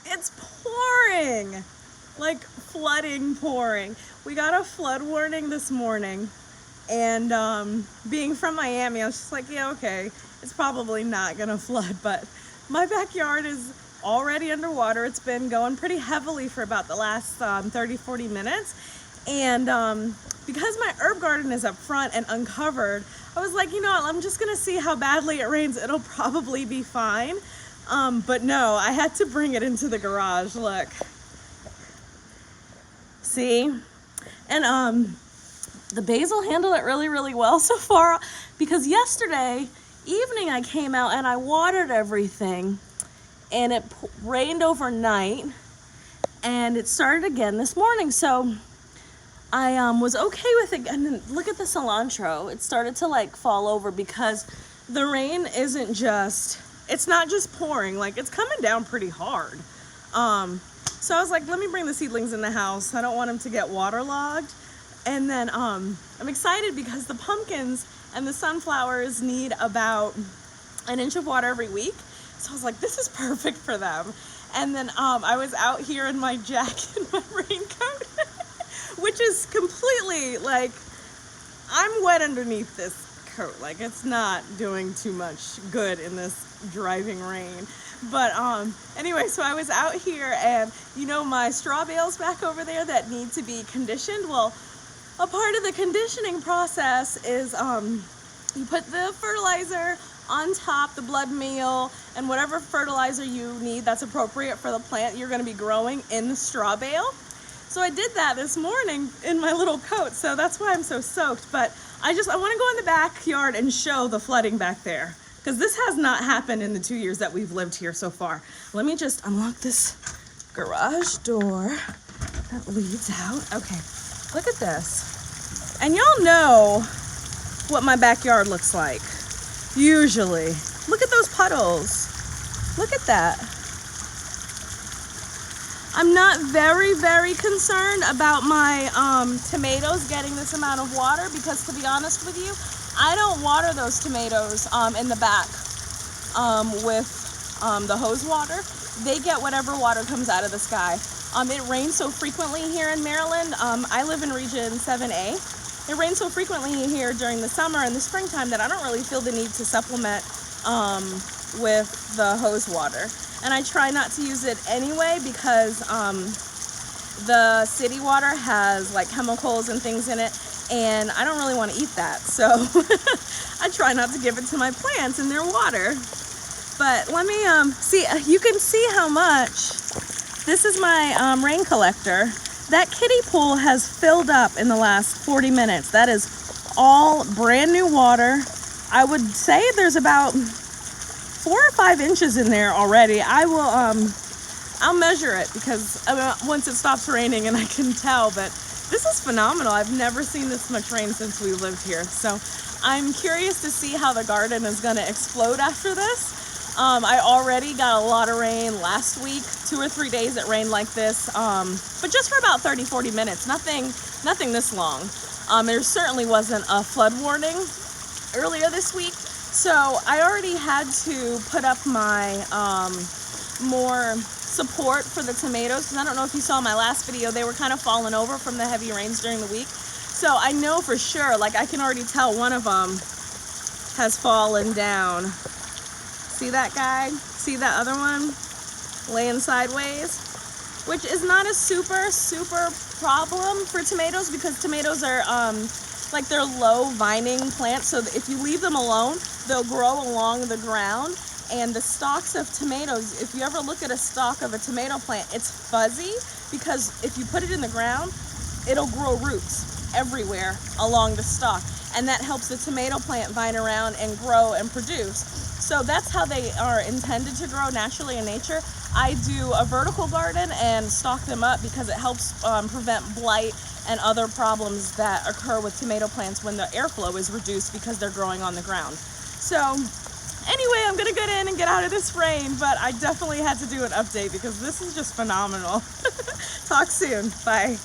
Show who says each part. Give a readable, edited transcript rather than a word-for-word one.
Speaker 1: It's pouring, like flooding pouring. We got a flood warning this morning, and being from Miami, I was just like, yeah, okay, it's probably not gonna flood, but my backyard is already underwater. It's been going pretty heavily for about the last 30-40 minutes, and because my herb garden is up front and uncovered, I was like, you know what, I'm just gonna see how badly it rains. It'll probably be fine. But no, I had to bring it into the garage. Look, see? And the basil handled it really, really well so far, because yesterday evening I came out and I watered everything, and it rained overnight, and it started again this morning. So I was okay with it. And then look at the cilantro. It started to like fall over because the rain isn't just, it's not just pouring, like it's coming down pretty hard. So I was like, let me bring the seedlings in the house. I don't want them to get waterlogged. And then I'm excited because the pumpkins and the sunflowers need about 1 inch of water every week. So I was like, this is perfect for them. And then I was out here in my jacket and my raincoat, which is completely like, I'm wet underneath this coat. Like, it's not doing too much good in this driving rain. But anyway, so I was out here, and you know my straw bales back over there that need to be conditioned? Well, a part of the conditioning process is you put the fertilizer on top, the blood meal, and whatever fertilizer you need that's appropriate for the plant you're going to be growing in the straw bale. So I did that this morning in my little coat, so that's why I'm so soaked. But I want to go in the backyard and show the flooding back there, because this has not happened in the 2 years that we've lived here so far. Let me just unlock this garage door that leads out. Okay, look at this. And y'all know what my backyard looks like, usually. Look at those puddles. Look at that. I'm not very, very concerned about my tomatoes getting this amount of water, because to be honest with you, I don't water those tomatoes in the back with the hose water. They get whatever water comes out of the sky. It rains so frequently here in Maryland. I live in region 7A. It rains so frequently here during the summer and the springtime that I don't really feel the need to supplement with the hose water. And I try not to use it anyway, because the city water has like chemicals and things in it, and I don't really want to eat that. So I try not to give it to my plants in their water. But let me see, you can see how much, this is my rain collector. That kiddie pool has filled up in the last 40 minutes. That is all brand new water. I would say there's about 4 or 5 inches in there already. I'll measure it, because once it stops raining and I can tell, but this is phenomenal. I've never seen this much rain since we lived here. So I'm curious to see how the garden is gonna explode after this. I already got a lot of rain last week, 2 or 3 days it rained like this, but just for about 30-40 minutes, nothing this long. There certainly wasn't a flood warning earlier this week. So I already had to put up my more support for the tomatoes, because I don't know if you saw my last video, they were kind of falling over from the heavy rains during the week. So I know for sure, like I can already tell one of them has fallen down. See that guy? See that other one laying sideways? Which is not a super problem for tomatoes, because tomatoes are like they're low vining plants, so if you leave them alone, they'll grow along the ground. And the stalks of tomatoes, if you ever look at a stalk of a tomato plant, it's fuzzy, because if you put it in the ground, it'll grow roots everywhere along the stalk, and that helps the tomato plant vine around and grow and produce. So that's how they are intended to grow naturally in nature. I do a vertical garden and stalk them up, because it helps prevent blight and other problems that occur with tomato plants when the airflow is reduced because they're growing on the ground. So anyway, I'm gonna get in and get out of this rain, but I definitely had to do an update because this is just phenomenal. Talk soon. Bye.